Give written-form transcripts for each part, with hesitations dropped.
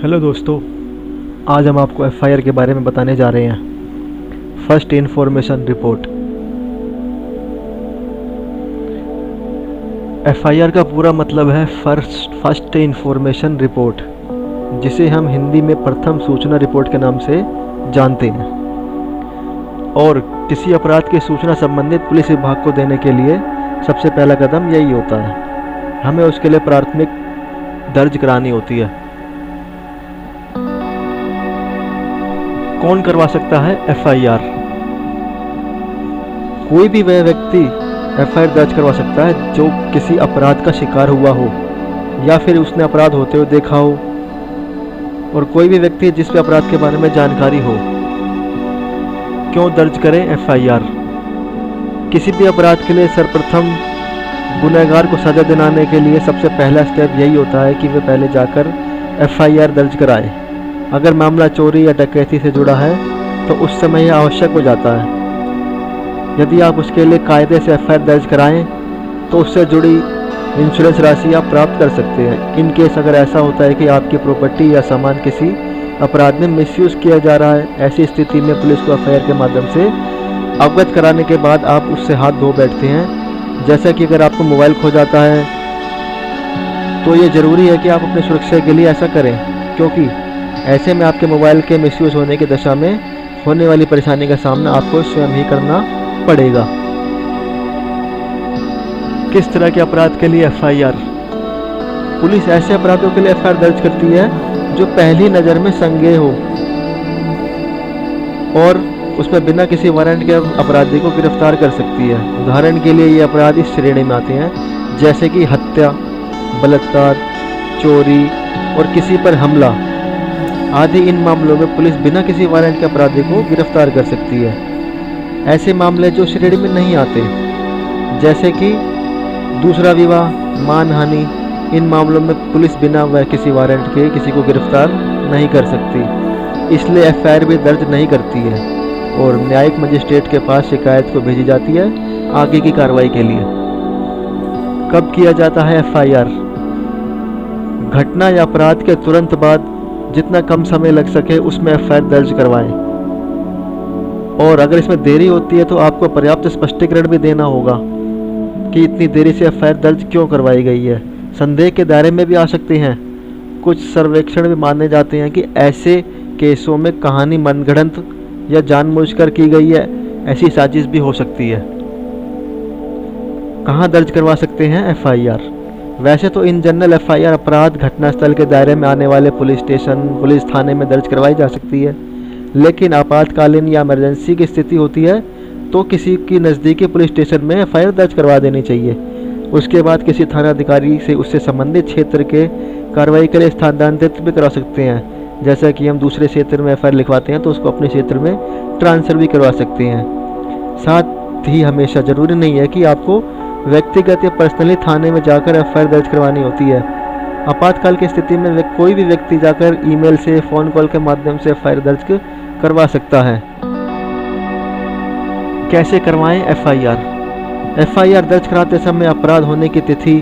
Hello दोस्तों, आज हम आपको एफआईआर के बारे में बताने जा रहे हैं। First information report. एफआईआर का पूरा मतलब है फर्स्ट इन्फॉर्मेशन रिपोर्ट, जिसे हम हिंदी में प्रथम सूचना रिपोर्ट के नाम से जानते हैं। और किसी अपराध की सूचना संबंधित पुलिस विभाग को देने के लिए सबसे पहला कदम यही होता है, हमें उसके लिए प्राथमिक दर्ज करानी होती है। कौन करवा सकता है एफआईआर? कोई भी वह व्यक्ति एफआईआर दर्ज करवा सकता है जो किसी अपराध का शिकार हुआ हो या फिर उसने अपराध होते हुए देखा हो, और कोई भी व्यक्ति जिस भी अपराध के बारे में जानकारी हो। क्यों दर्ज करें एफआईआर? किसी भी अपराध के लिए सर्वप्रथम गुनहगार को सजा दिलाने के लिए सबसे पहला स्टेप यही होता है कि वे पहले जाकर एफआईआर दर्ज कराए। अगर मामला चोरी या डकैती से जुड़ा है तो उस समय यह आवश्यक हो जाता है। यदि आप उसके लिए कायदे से एफआईआर दर्ज कराएं तो उससे जुड़ी इंश्योरेंस राशि आप प्राप्त कर सकते हैं। इन केस अगर ऐसा होता है कि आपकी प्रॉपर्टी या सामान किसी अपराध में मिसयूज़ किया जा रहा है, ऐसी स्थिति में पुलिस को एफआईआर के माध्यम से अवगत कराने के बाद आप उससे हाथ धो बैठते हैं। जैसा कि अगर आपको मोबाइल खो जाता है तो ये ज़रूरी है कि आप अपनी सुरक्षा के लिए ऐसा करें, क्योंकि ऐसे में आपके मोबाइल के मिसयूज़ होने की दशा में होने वाली परेशानी का सामना आपको स्वयं ही करना पड़ेगा। किस तरह के अपराध के लिए एफआईआर? पुलिस ऐसे अपराधों के लिए एफआईआर दर्ज करती है जो पहली नज़र में संज्ञेय हो और उसमें बिना किसी वारंट के अपराधी को गिरफ्तार कर सकती है। उदाहरण के लिए ये अपराध इस श्रेणी में आते हैं जैसे कि हत्या, बलात्कार, चोरी और किसी पर हमला आदि। इन मामलों में पुलिस बिना किसी वारंट के अपराधी को गिरफ्तार कर सकती है। ऐसे मामले जो श्रेणी में नहीं आते जैसे कि दूसरा विवाह, मानहानि, इन मामलों में पुलिस बिना वह किसी वारंट के किसी को गिरफ्तार नहीं कर सकती, इसलिए एफआईआर भी दर्ज नहीं करती है और न्यायिक मजिस्ट्रेट के पास शिकायत को भेजी जाती है आगे की कार्रवाई के लिए। कब किया जाता है एफआईआर? घटना या अपराध के तुरंत बाद जितना कम समय लग सके उसमें एफआईआर दर्ज करवाएं। और अगर इसमें देरी होती है तो आपको पर्याप्त स्पष्टीकरण भी देना होगा कि इतनी देरी से एफआईआर दर्ज क्यों करवाई गई है। संदेह के दायरे में भी आ सकते हैं। कुछ सर्वेक्षण भी माने जाते हैं कि ऐसे केसों में कहानी मनगढ़ंत या जानबूझकर की गई है, ऐसी साजिश भी हो सकती है। कहाँ दर्ज करवा सकते हैं एफआईआर? वैसे तो इन जनरल एफआईआर अपराध घटनास्थल के दायरे में आने वाले पुलिस स्टेशन, पुलिस थाने में दर्ज करवाई जा सकती है, लेकिन आपातकालीन या इमरजेंसी की स्थिति होती है तो किसी की नज़दीकी पुलिस स्टेशन में एफआईआर दर्ज करवा देनी चाहिए। उसके बाद किसी थाना अधिकारी से उससे संबंधित क्षेत्र के कार्रवाई के लिए स्थानांतरित भी करा सकते हैं। जैसा कि हम दूसरे क्षेत्र में एफआईआर लिखवाते हैं तो उसको अपने क्षेत्र में ट्रांसफ़र भी करवा सकते हैं। साथ ही हमेशा ज़रूरी नहीं है कि आपको व्यक्तिगत या पर्सनली थाने में जाकर एफआईआर दर्ज करवानी होती है। आपातकाल की स्थिति में कोई भी व्यक्ति जाकर ईमेल से, फ़ोन कॉल के माध्यम से एफआईआर दर्ज करवा सकता है। कैसे करवाएं एफआईआर? एफआईआर दर्ज कराते समय अपराध होने की तिथि,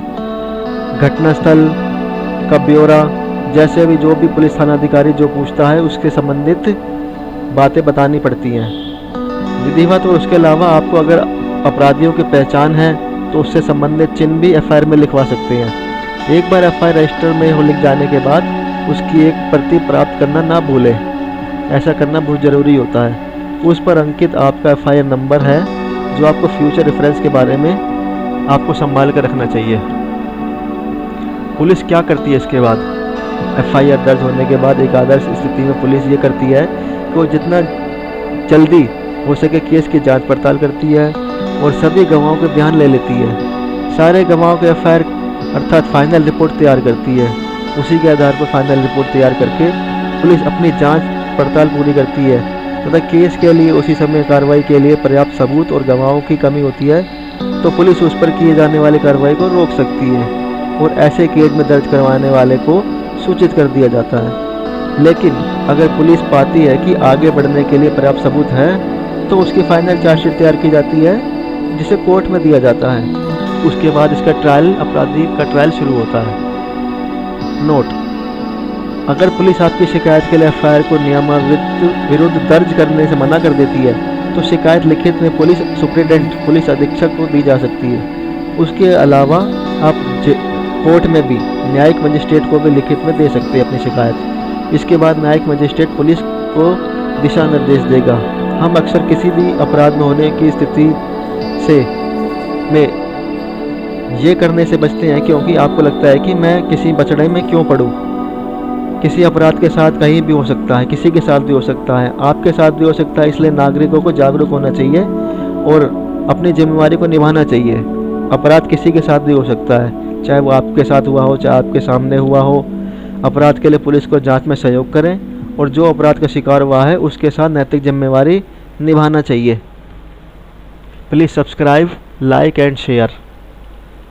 घटनास्थल का ब्यौरा, जैसे भी जो भी पुलिस थाना अधिकारी जो पूछता है उसके संबंधित बातें बतानी पड़ती हैं विधिवत। और उसके अलावा आपको अगर अपराधियों की पहचान है तो उससे संबंधित चिन्ह भी एफआईआर में लिखवा सकते हैं। एक बार एफआईआर रजिस्टर में हो लिख जाने के बाद उसकी एक प्रति प्राप्त करना ना भूलें। ऐसा करना बहुत ज़रूरी होता है। उस पर अंकित आपका एफआईआर नंबर है जो आपको फ्यूचर रेफरेंस के बारे में आपको संभाल कर रखना चाहिए। पुलिस क्या करती है इसके बाद? एफआईआर दर्ज होने के बाद एक आदर्श स्थिति में पुलिस ये करती है कि वो जितना जल्दी हो सके केस की जांच पड़ताल करती है और सभी गवाहों के बयान ले लेती है। सारे गवाहों के एफआईआर अर्थात फाइनल रिपोर्ट तैयार करती है। उसी के आधार पर फाइनल रिपोर्ट तैयार करके पुलिस अपनी जांच पड़ताल पूरी करती है तथा केस के लिए उसी समय कार्रवाई के लिए पर्याप्त सबूत और गवाहों की कमी होती है तो पुलिस उस पर किए जाने वाली कार्रवाई को रोक सकती है और ऐसे केस में दर्ज करवाने वाले को सूचित कर दिया जाता है। लेकिन अगर पुलिस पाती है कि आगे बढ़ने के लिए पर्याप्त सबूत है तो उसकी फाइनल चार्जशीट तैयार की जाती है जिसे कोर्ट में दिया जाता है। उसके बाद इसका ट्रायल, अपराधी का ट्रायल शुरू होता है। नोट: अगर पुलिस आपकी शिकायत के लिए एफआईआर को नियमावली विरुद्ध दर्ज करने से मना कर देती है तो शिकायत लिखित में पुलिस सुप्रिटेंडेंट पुलिस अधीक्षक को दी जा सकती है। उसके अलावा आप कोर्ट में भी न्यायिक मजिस्ट्रेट को भी लिखित में दे सकते हैं अपनी शिकायत। इसके बाद न्यायिक मजिस्ट्रेट पुलिस को दिशा निर्देश देगा। हम अक्सर किसी भी अपराध में होने की स्थिति से ये करने से बचते हैं क्योंकि आपको लगता है कि मैं किसी बचड़े में क्यों पड़ूं। किसी अपराध के साथ कहीं भी हो सकता है, किसी के साथ भी हो सकता है, आपके साथ भी हो सकता है। इसलिए नागरिकों को जागरूक होना चाहिए और अपनी जिम्मेवारी को निभाना चाहिए। अपराध किसी के साथ भी हो सकता है, चाहे वो आपके साथ हुआ हो, चाहे आपके सामने हुआ हो। अपराध के लिए पुलिस को जांच में सहयोग करें और जो अपराध का शिकार हुआ है उसके साथ नैतिक जिम्मेवारी निभाना चाहिए। Please subscribe, like and share.